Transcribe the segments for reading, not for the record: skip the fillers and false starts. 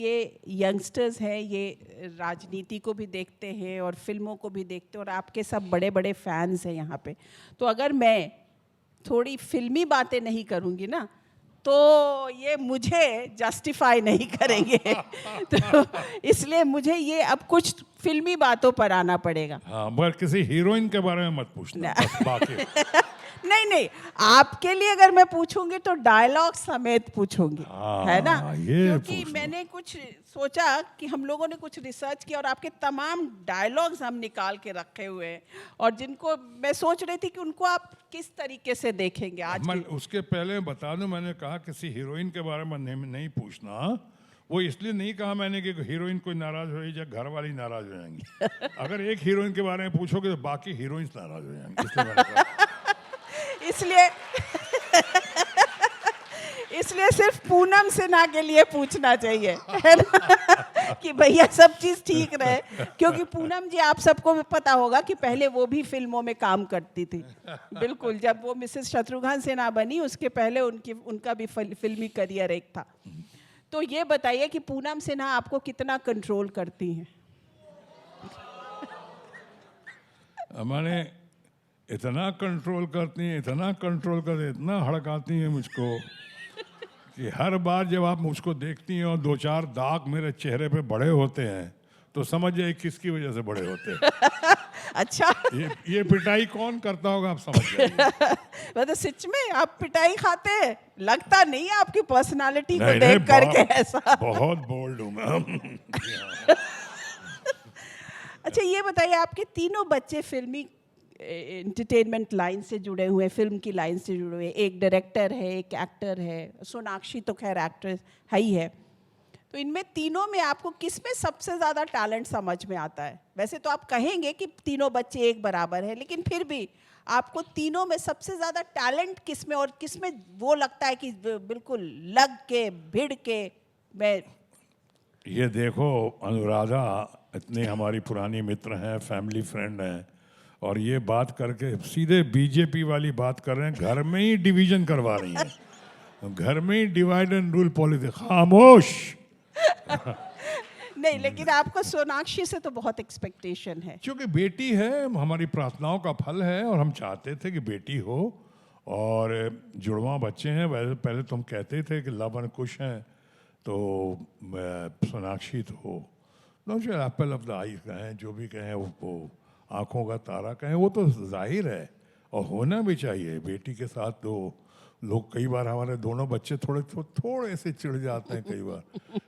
ये यंगस्टर्स हैं, ये राजनीति को भी देखते हैं और फिल्मों को भी देखते हैं और आपके सब बड़े बड़े फैंस हैं यहाँ पे। तो अगर मैं थोड़ी फिल्मी बातें नहीं करूँगी ना तो ये मुझे जस्टिफाई नहीं करेंगे तो इसलिए मुझे ये अब कुछ फिल्मी बातों पर आना पड़ेगा। हाँ, मगर किसी हीरोइन के बारे में मत पूछना, बस बाकी नहीं नहीं, आपके लिए अगर मैं पूछूंगी तो डायलॉग समेत पूछूंगी, है ना? क्योंकि मैंने कुछ सोचा कि हम लोगों ने कुछ रिसर्च किया और आपके तमाम डायलॉग्स हम निकाल के रखे हुए हैं और जिनको मैं सोच रही थी कि उनको आप किस तरीके से देखेंगे आज मैं उसके पहले बता दूं, मैंने कहा किसी हीरोइन के बारे में नहीं पूछना। वो इसलिए नहीं कहा मैंने कि हीरोइन कोई नाराज हो या घर वाली नाराज हो जाएंगी। अगर एक हीरोइन के बारे में पूछोगे तो बाकी हीरोइंस नाराज हो जाएंगी, इसलिए मैंने कहा। इसलिए सिर्फ पूनम सिन्हा के लिए पूछना चाहिए, है ना? कि भैया सब चीज ठीक रहे, क्योंकि पूनम जी आप सबको भी पता होगा कि पहले वो भी फिल्मों में काम करती थी। बिल्कुल, जब वो मिसेस शत्रुघ्न सिन्हा बनी उसके पहले उनका भी फिल्मी करियर एक था। तो ये बताइए कि पूनम सिन्हा आपको कितना कंट्रोल करती हैं? हमारे इतना कंट्रोल करती हैं, इतना कंट्रोल करती, इतना हड़काती हैं मुझको कि हर बार जब आप मुझको देखती हैं और 2-4 दाग मेरे चेहरे पे बड़े होते हैं तो समझ जाइए किसकी वजह से बड़े होते हैं। अच्छा, ये पिटाई कौन करता होगा, आप समझ जाइए। मतलब सच में आप पिटाई खाते हैं? लगता नहीं है आपकी पर्सनालिटी को देख करके ऐसा। बहुत बोल्ड हूँ मैं। अच्छा, ये बताइए आपके तीनों बच्चे फिल्मी एंटरटेनमेंट लाइन से जुड़े हुए, फिल्म की लाइन से जुड़े हुए। एक डायरेक्टर है, एक एक्टर है, सोनाक्षी तो खैर एक्ट्रेस है ही है। तो इनमें तीनों में आपको किस में सबसे ज़्यादा टैलेंट समझ में आता है? वैसे तो आप कहेंगे कि तीनों बच्चे एक बराबर है, लेकिन फिर भी आपको तीनों में सबसे ज़्यादा टैलेंट किस में और किस में वो लगता है कि बिल्कुल लग के भिड़ के मैं। ये देखो अनुराधा इतनी हमारी पुरानी मित्र हैं, फैमिली फ्रेंड हैं, और ये बात करके सीधे बीजेपी वाली बात कर रहे हैं, घर में ही डिवीजन करवा रही हैं, घर में ही डिवाइड एंड रूल पॉलिसी। खामोश। नहीं, लेकिन आपको सोनाक्षी से तो बहुत एक्सपेक्टेशन है। क्योंकि बेटी है, हमारी प्रार्थनाओं का फल है और हम चाहते थे कि बेटी हो और जुड़वा बच्चे हैं। वैसे पहले तुम कहते थे कि लव एंड कुश हैं, तो सोनाक्षी तो हो, एप्पल ऑफ द आई कहें, जो भी कहें, वो आंखों का तारा कहें, वो तो जाहिर है और होना भी चाहिए। बेटी के साथ तो लोग कई बार, हमारे दोनों बच्चे थोड़े से चिढ़ जाते हैं कई बार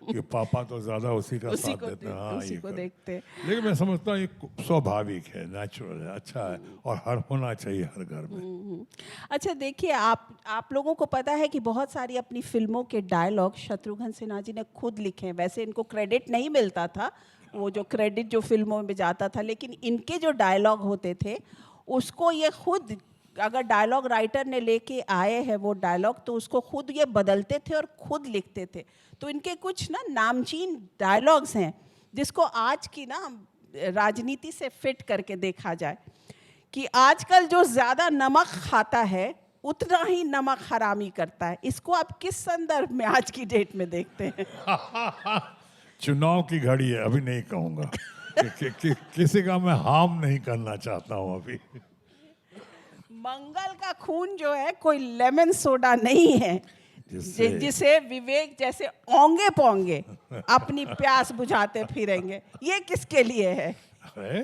कि पापा तो ज्यादा उसी का साथ देते हैं। हाँ, उसी को देखते हैं। लेकिन मैं समझता हूँ ये स्वाभाविक है, नेचुरल है, अच्छा है और हर होना चाहिए हर घर में। अच्छा, देखिए आप लोगों को पता है कि बहुत सारी अपनी फिल्मों के डायलॉग शत्रुघ्न सिन्हा जी ने खुद लिखे हैं। वैसे इनको क्रेडिट नहीं मिलता था, वो जो क्रेडिट जो फिल्मों में जाता था, लेकिन इनके जो डायलॉग होते थे उसको ये खुद, अगर डायलॉग राइटर ने लेके आए हैं वो डायलॉग, तो उसको खुद ये बदलते थे और खुद लिखते थे। तो इनके कुछ ना नामचीन डायलॉग्स हैं जिसको आज की ना राजनीति से फिट करके देखा जाए कि आजकल जो ज़्यादा नमक खाता है उतना ही नमक हरामी करता है। इसको आप किस संदर्भ में आज की डेट में देखते हैं? चुनाव की घड़ी है, अभी नहीं कहूँगा किसी का मैं हार्म नहीं करना चाहता हूँ अभी। मंगल का खून जो है कोई लेमन सोडा नहीं है जिसे विवेक जैसे ओंगे पोंगे अपनी प्यास बुझाते फिरेंगे। ये किसके लिए है? अरे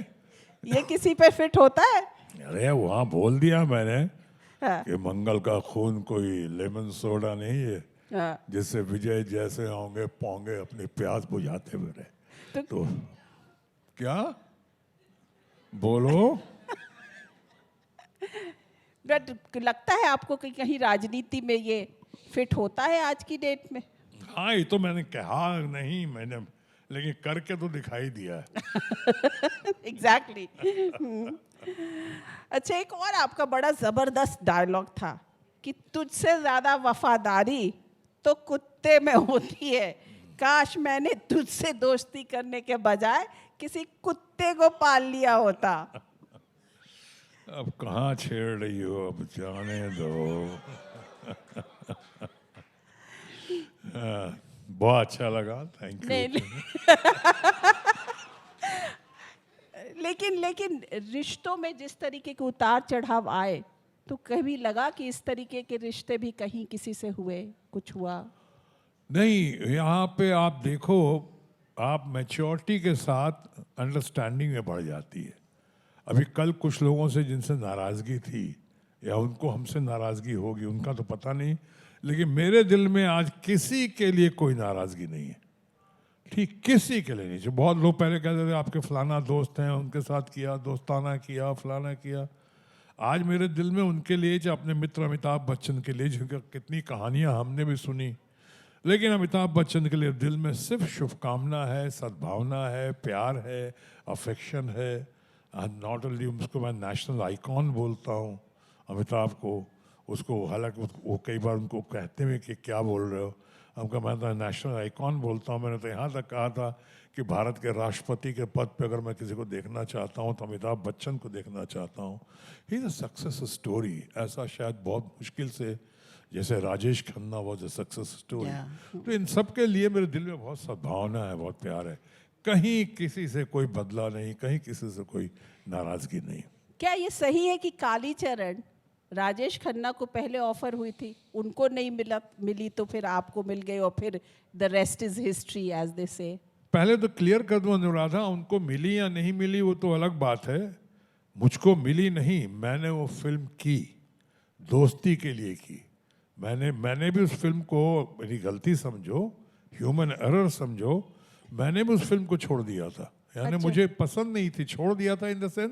ये किसी पे फिट होता है? अरे वहाँ बोल दिया मैंने। हाँ। कि मंगल का खून कोई लेमन सोडा नहीं है। हाँ। जिससे विजय जैसे होंगे पोंगे अपनी प्यास बुझाते फिरे। तो क्या बोलो? लगता है आपको कि कहीं राजनीति में ये फिट होता है आज की डेट में? हाँ, ये तो मैंने कहा नहीं, मैंने लेकिन करके तो दिखाई दिया है। एग्जैक्टली। अच्छा, एक और आपका बड़ा जबरदस्त डायलॉग था कि तुझसे ज्यादा वफादारी तो कुत्ते में होती है, काश मैंने तुझसे दोस्ती करने के बजाय किसी कुत्ते को पाल लिया होता। अब कहाँ छेड़ रही हो, अब जाने दो। बहुत अच्छा लगा, थैंक नहीं, यू। लेकिन रिश्तों में जिस तरीके के उतार चढ़ाव आए, तो कभी लगा कि इस तरीके के रिश्ते भी कहीं किसी से हुए, कुछ हुआ? नहीं, यहाँ पे आप देखो, आप मैच्योरिटी के साथ अंडरस्टैंडिंग में बढ़ जाती है। अभी कल कुछ लोगों से जिनसे नाराज़गी थी या उनको हमसे नाराज़गी होगी उनका तो पता नहीं, लेकिन मेरे दिल में आज किसी के लिए कोई नाराज़गी नहीं है। ठीक, किसी के लिए नहीं। जो बहुत लोग पहले कहते थे आपके फलाना दोस्त हैं, उनके साथ किया, दोस्ताना किया, फलाना किया। आज मेरे दिल में उनके लिए, जो अपने मित्र अमिताभ बच्चन के लिए, जिनकी कितनी कहानियां हमने भी सुनी, लेकिन अमिताभ बच्चन के लिए दिल में सिर्फ शुभकामना है, सद्भावना है, प्यार है, अफेक्शन है। नॉट ओनली उसको मैं नेशनल आइकॉन बोलता हूँ अमिताभ को। उसको हालांकि वो कई बार उनको कहते हुए कि क्या बोल रहे हो, हमको मैं तो नेशनल आइकॉन बोलता हूँ। मैंने तो यहाँ तक कहा था कि भारत के राष्ट्रपति के पद पे अगर मैं किसी को देखना चाहता हूँ तो अमिताभ बच्चन को देखना चाहता हूँ। He is a success story. ऐसा शायद बहुत मुश्किल से, जैसे Rajesh Khanna was a success story. तो इन सब के लिए मेरे दिल में बहुत सद्भावना है, बहुत प्यार है। कहीं किसी से कोई बदला नहीं, कहीं किसी से कोई नाराजगी नहीं। क्या ये सही है कि कालीचरण राजेश खन्ना को पहले ऑफर हुई थी, उनको नहीं मिली तो फिर आपको मिल गई, और फिर the rest is history as they say? पहले तो क्लियर कर दूं अनुराधा, उनको मिली या नहीं मिली वो तो अलग बात है। मुझको मिली नहीं, मैंने वो फिल्म की, दोस्ती के लिए की। मैंने भी उस फिल्म को, मेरी गलती समझो, ह्यूमन एरर समझो, मैंने भी उस फिल्म को छोड़ दिया था। यानी अच्छा। मुझे पसंद नहीं थी, छोड़ दिया था इन द सेंस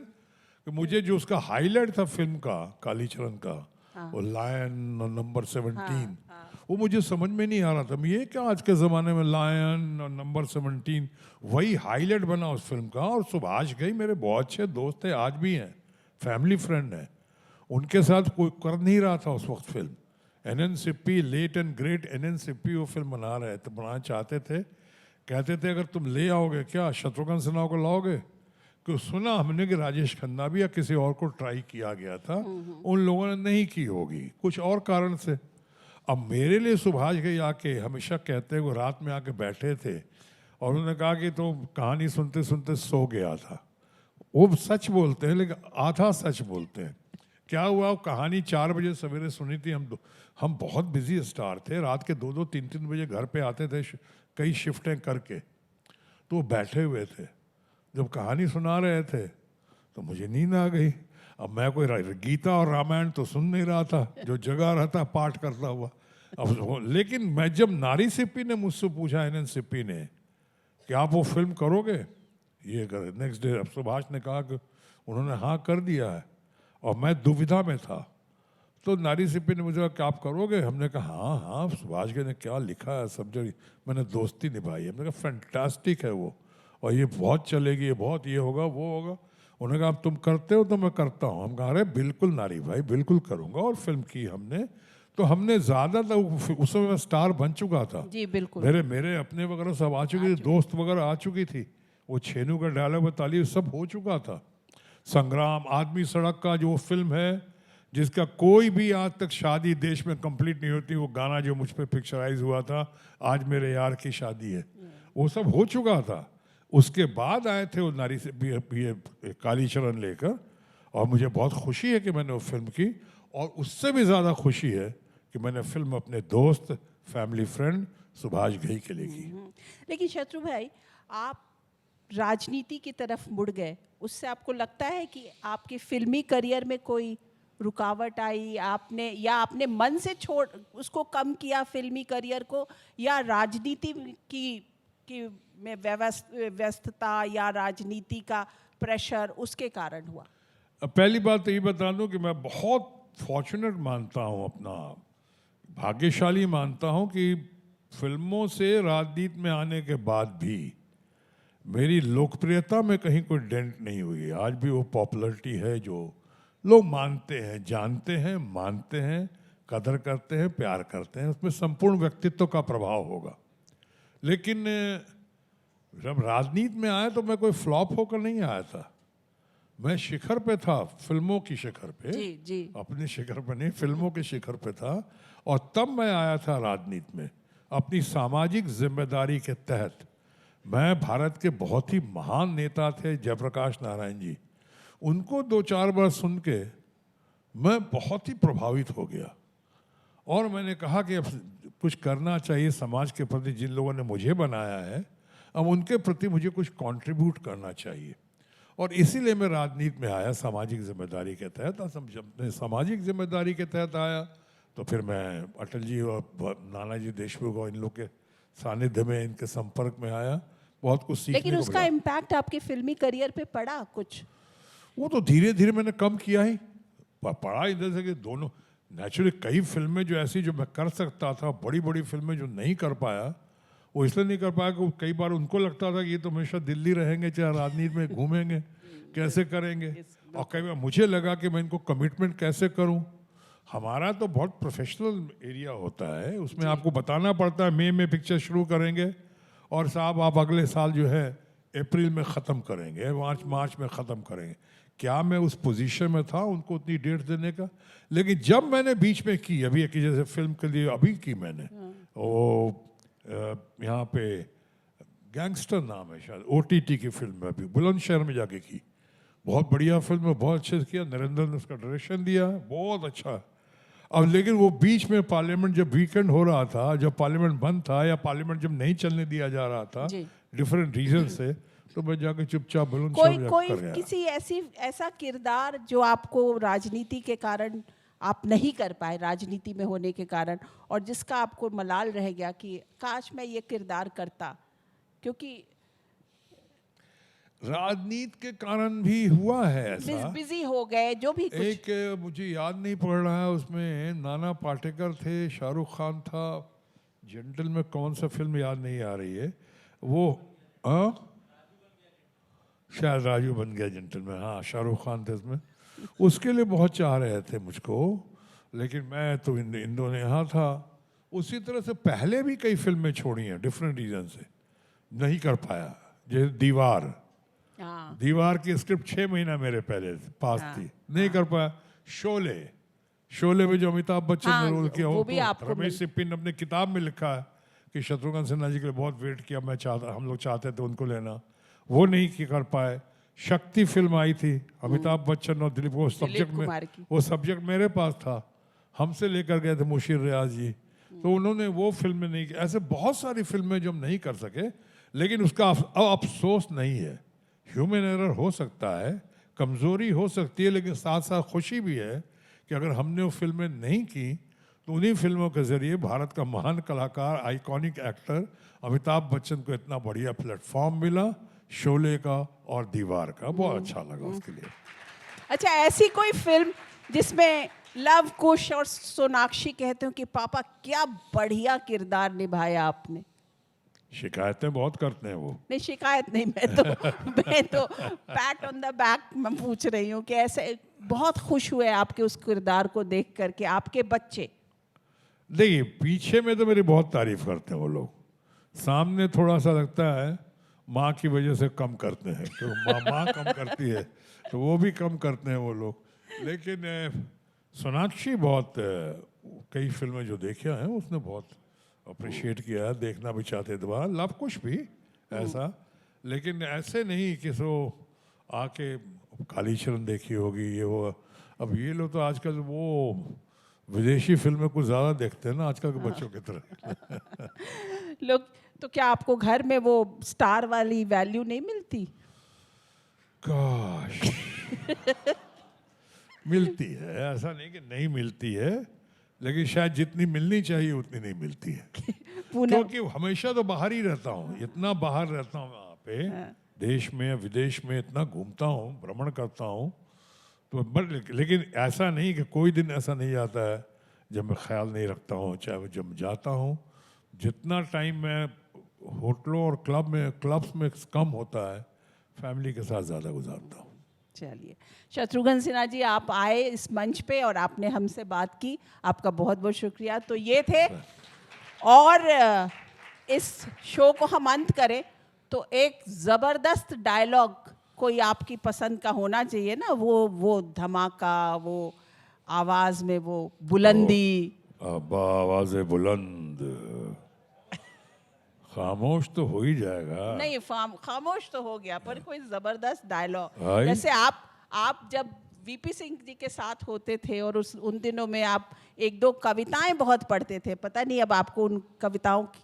कि मुझे जो उसका हाईलाइट था फिल्म का, कालीचरण का, वो लायन नंबर 17, वो मुझे समझ में नहीं आ रहा था। ये क्या आज के ज़माने में लायन और नंबर 17 वही हाईलाइट बना उस फिल्म का। और सुभाष घई मेरे बहुत अच्छे दोस्त थे, आज भी हैं, फैमिली फ्रेंड हैं। उनके साथ कोई कर नहीं रहा था उस वक्त film. NN Sippy, late and great NN Sippy वो फिल्म बना रहे थे, बनाना चाहते थे। कहते थे अगर तुम ले आओगे क्या, शत्रुघ्न सिन्हा को लाओगे? कि सुना हमने कि राजेश खन्ना भी या किसी और को ट्राई किया गया था, उन लोगों ने नहीं की होगी कुछ और कारण से। अब मेरे लिए सुभाष घई आके हमेशा कहते हैं, वो रात में आके बैठे थे और उन्होंने कहा कि तो कहानी सुनते सुनते सो गया था। वो सच बोलते हैं, लेकिन आधा सच बोलते हैं। क्या हुआ, कहानी 4 बजे सवेरे सुनी थी। हम बहुत बिजी स्टार थे, रात के 2-2, 3-3 बजे घर पे आते थे, कई शिफ्टें करके। तो वो बैठे हुए थे, जब कहानी सुना रहे थे तो मुझे नींद आ गई। अब मैं कोई गीता और रामायण तो सुन नहीं रहा था, जो जगा रहता पाठ करता हुआ। लेकिन मैं जब नारी सिप्पी ने मुझसे पूछा, एनएन सिप्पी ने, कि आप वो फिल्म करोगे, ये कर नेक्स्ट डे अब सुभाष ने कहा कि उन्होंने हाँ कर दिया है, और मैं दुविधा में था। तो नारी सिप्पी ने मुझे कहा कि आप करोगे? हमने कहा हाँ हाँ, सुभाष ने क्या लिखा है सब जगह, मैंने दोस्ती निभाई है। हमने कहा फैंटास्टिक है वो, और ये बहुत चलेगी, ये बहुत, ये होगा वो होगा। उन्होंने कहा अब तुम करते हो तो मैं करता हूँ। हम कहा अरे बिल्कुल नारी भाई, बिल्कुल करूँगा। और फिल्म की हमने, तो हमने ज़्यादातर उस समय मैं स्टार बन चुका था। जी बिल्कुल। मेरे अपने वगैरह सब आ चुकी थी, दोस्त वगैरह आ चुकी थी, वो छेनू का डायलॉग बताली सब हो चुका था। संग्राम, आदमी सड़क का जो फिल्म है, जिसका कोई भी आज तक शादी देश में कंप्लीट नहीं होती, वो गाना जो मुझ पे पिक्चराइज हुआ था, आज मेरे यार की शादी है, वो सब हो चुका था। उसके बाद आए थे वो नारी से ये कालीचरण लेकर, और मुझे बहुत खुशी है कि मैंने वो फिल्म की। और उससे भी ज़्यादा खुशी है कि मैंने फिल्म अपने दोस्त, फैमिली फ्रेंड सुभाष घई के लिए की। लेकिन शत्रु भाई, आप राजनीति की तरफ मुड़ गए, उससे आपको लगता है कि आपके फिल्मी करियर में कोई रुकावट आई, आपने या आपने मन से छोड़ उसको कम किया फिल्मी करियर को, या राजनीति की में व्यस्तता या राजनीति का प्रेशर उसके कारण हुआ? अब पहली बात तो ये बता दूं कि मैं बहुत फॉर्चुनेट मानता हूं, अपना भाग्यशाली मानता हूं कि फिल्मों से राजनीति में आने के बाद भी मेरी लोकप्रियता में कहीं कोई डेंट नहीं हुई। आज भी वो पॉपुलैरिटी है जो लोग मानते हैं, जानते हैं, मानते हैं, कदर करते हैं, प्यार करते हैं। उसमें संपूर्ण व्यक्तित्व का प्रभाव होगा। लेकिन जब राजनीति में आया तो मैं कोई फ्लॉप होकर नहीं आया था। मैं शिखर पे था, फिल्मों की शिखर पे, जी। अपने शिखर पे नहीं, फिल्मों के शिखर पे था। और तब मैं आया था राजनीति में। अपनी सामाजिक जिम्मेदारी के तहत, मैं भारत के बहुत ही महान नेता थे जयप्रकाश नारायण जी, उनको 2-4 बार सुन के मैं बहुत ही प्रभावित हो गया और मैंने कहा कि अब कुछ करना चाहिए समाज के प्रति। जिन लोगों ने मुझे बनाया है, अब उनके प्रति मुझे कुछ कंट्रीब्यूट करना चाहिए और इसीलिए मैं राजनीति में आया सामाजिक जिम्मेदारी के तहत। अपने सामाजिक जिम्मेदारी के तहत आया तो फिर मैं अटल जी और नानाजी देशमुख और इन लोग के सानिध्य में, इनके संपर्क में आया, बहुत कुछ सीखने को लेकिन उसका मिला। इम्पैक्ट आपके फिल्मी करियर पे पड़ा कुछ? वो तो धीरे धीरे मैंने कम किया ही, पढ़ा इधर से कि दोनों नेचुरली कई फिल्में जो ऐसी जो मैं कर सकता था, बड़ी बड़ी फिल्में जो नहीं कर पाया, वो इसलिए नहीं कर पाया कि कई बार उनको लगता था कि ये तो हमेशा दिल्ली रहेंगे, चाहे राजनीति में घूमेंगे, कैसे करेंगे। और कई बार मुझे लगा कि मैं इनको कमिटमेंट कैसे करूं। हमारा तो बहुत प्रोफेशनल एरिया होता है, उसमें आपको बताना पड़ता है मई में पिक्चर शुरू करेंगे और साहब आप अगले साल जो है अप्रैल में ख़त्म करेंगे, मार्च में ख़त्म करेंगे। क्या मैं उस पोजीशन में था उनको उतनी डेट देने का? लेकिन जब मैंने बीच में की, अभी एक जैसे फिल्म के लिए अभी की मैंने, वो यहाँ पे गैंगस्टर नाम है शायद, OTT की फिल्म है, अभी बुलंदशहर में जाके की, बहुत बढ़िया फिल्म है, बहुत अच्छे से किया, नरेंद्र ने उसका डायरेक्शन दिया, बहुत अच्छा। अब लेकिन वो बीच में पार्लियामेंट जब वीकेंड हो रहा था, जब पार्लियामेंट बंद था या पार्लियामेंट जब नहीं चलने दिया जा रहा था डिफरेंट रीजन से, तो मैं जाके चुपचाप बुलंदशहर कोई कर गया। किसी ऐसा किरदार जो आपको राजनीति के कारण आप नहीं कर पाए, राजनीति में होने के कारण, और जिसका आपको मलाल रह गया कि काश मैं ये किरदार करता? क्योंकि राजनीति के कारण भी हुआ है ऐसा, बिजी हो गए जो भी कुछ। एक मुझे याद नहीं पड़ रहा है, उसमें नाना पाटेकर थे, शाहरुख खान था, जेंटल में कौन सा फिल्म याद नहीं आ रही है वो, शायद राजू बन गया जेंटल में, हाँ शाहरुख खान थे उसमें। उसके लिए बहुत चाह रहे थे मुझको, लेकिन मैं तो इंदो ने यहाँ था। उसी तरह से पहले भी कई फिल्में छोड़ी हैं डिफरेंट रीजन से, नहीं कर पाया। जैसे दीवार की स्क्रिप्ट 6 महीना मेरे पहले पास थी, नहीं कर पाया। शोले में जो अमिताभ बच्चन ने रोल किया, वो भी आपको रमेश सिप्पी ने अपने किताब में लिखा है कि शत्रुघ्न सिन्हा जी के लिए बहुत वेट किया, हम लोग चाहते थे उनको लेना, वो नहीं कर पाए। शक्ति फिल्म आई थी, अमिताभ बच्चन और दिलीप, वो सब्जेक्ट मेरे पास था, हमसे लेकर गए थे मुशीर रियाज जी, तो उन्होंने वो फिल्में नहीं की। ऐसे बहुत सारी फिल्में जो हम नहीं कर सके, लेकिन उसका अफसोस नहीं है। ह्यूमन एरर हो सकता है, कमजोरी हो सकती है, लेकिन साथ साथ खुशी भी है कि अगर हमने वो फिल्में नहीं की तो उन्हीं फिल्मों के जरिए भारत का महान कलाकार, आइकॉनिक एक्टर अमिताभ बच्चन को इतना बढ़िया प्लेटफॉर्म मिला, शोले का और दीवार का, बहुत अच्छा लगा उसके लिए। अच्छा, ऐसी कोई फिल्म जिसमें लव कुश और सोनाक्षी कहते हो कि पापा क्या बढ़िया किरदार निभाया आपने? शिकायतें बहुत करते हैं वो। नहीं, शिकायत नहीं, मैं तो पैट ऑन द बैक मैं पूछ रही हूँ कि ऐसे बहुत खुश हुए आपके उस किरदार को देख करके आपके बच्चे। देखिए, पीछे में तो मेरी बहुत तारीफ करते हैं वो लोग, सामने थोड़ा सा लगता है माँ की वजह से कम करते हैं, क्योंकि माँ कम करती है तो वो भी कम करते हैं वो लोग। लेकिन सोनाक्षी बहुत कई फिल्में जो देखी हैं उसने बहुत अप्रिशिएट किया है, देखना भी चाहते दोबारा, लव कुश भी ऐसा, लेकिन ऐसे नहीं कि सो आके कालीचरण देखी होगी ये वो। अब ये लोग तो आजकल वो विदेशी फिल्में कुछ ज़्यादा देखते हैं ना आजकल के बच्चों की तरह। लोग तो क्या आपको घर में वो स्टार वाली वैल्यू नहीं मिलती? काश मिलती है, ऐसा नहीं कि नहीं मिलती है, लेकिन शायद जितनी मिलनी चाहिए उतनी नहीं मिलती है। क्योंकि हमेशा तो बाहर ही रहता हूँ, इतना बाहर रहता हूँ वहाँ पे, देश में विदेश में इतना घूमता हूँ, भ्रमण करता हूँ, तो लेकिन ऐसा नहीं कि कोई दिन ऐसा नहीं आता है जब मैं ख्याल नहीं रखता हूँ। चाहे जब जाता हूँ, जितना टाइम मैं होटलों और क्लब्स में कम होता है, फैमिली के साथ ज़्यादा गुजारता हूँ। चलिए, शत्रुघ्न सिन्हा जी, आप आए इस मंच पे और आपने हमसे बात की, आपका बहुत बहुत शुक्रिया। तो ये थे, और इस शो को हम अंत करें तो एक ज़बरदस्त डायलॉग कोई आपकी पसंद का होना चाहिए ना, वो धमाका, वो आवाज़ में वो बुलंदी। आवाज़ बुलंद, खामोश तो हो ही जाएगा। नहीं, खामोश तो हो गया, पर कोई जबरदस्त डायलॉग। भाई। जैसे आप जब वीपी सिंह जी के साथ होते थे और उन दिनों में आप एक दो कविताएं बहुत पढ़ते थे, पता नहीं अब आपको उन कविताओं की।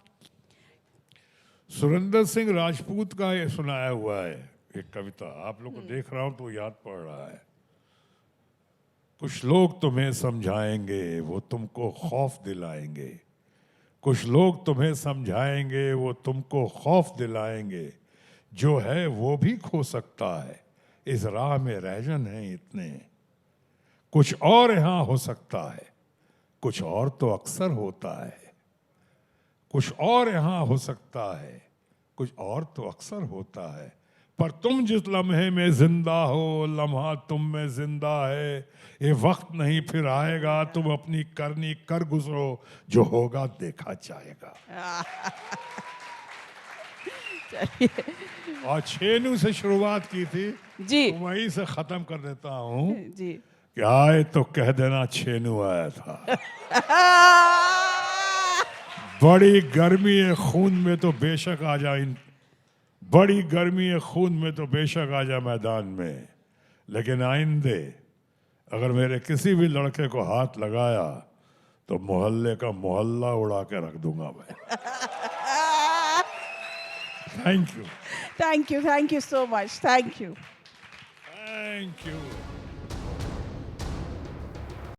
सुरेंद्र सिंह राजपूत का ये सुनाया हुआ है एक कविता, आप लोग को देख रहा हूं तो याद पड़ रहा है। कुछ लोग तुम्हें समझाएंगे वो तुमको खौफ दिलाएंगे, कुछ लोग तुम्हें समझाएंगे वो तुमको खौफ दिलाएंगे, जो है वो भी खो सकता है, इस राह में रहजन है इतने, कुछ और यहाँ हो सकता है, कुछ और तो अक्सर होता है, कुछ और यहाँ हो सकता है, कुछ और तो अक्सर होता है, पर तुम जिस लम्हे में जिंदा हो, लम्हा तुम में जिंदा है, ये वक्त नहीं फिर आएगा, तुम अपनी करनी कर गुजरो, जो होगा देखा जाएगा। और छेनू से शुरुआत की थी जी तो वहीं से खत्म कर देता हूँ जी। कि आए तो कह देना छेनू आया था। बड़ी गर्मी है खून में तो बेशक आ जा, बड़ी गर्मी है खून में तो बेशक आ जा मैदान में, लेकिन आइंदे अगर मेरे किसी भी लड़के को हाथ लगाया तो मोहल्ले का मोहल्ला उड़ा के रख दूंगा मैं। Thank you thank you so much, thank you. Thank you.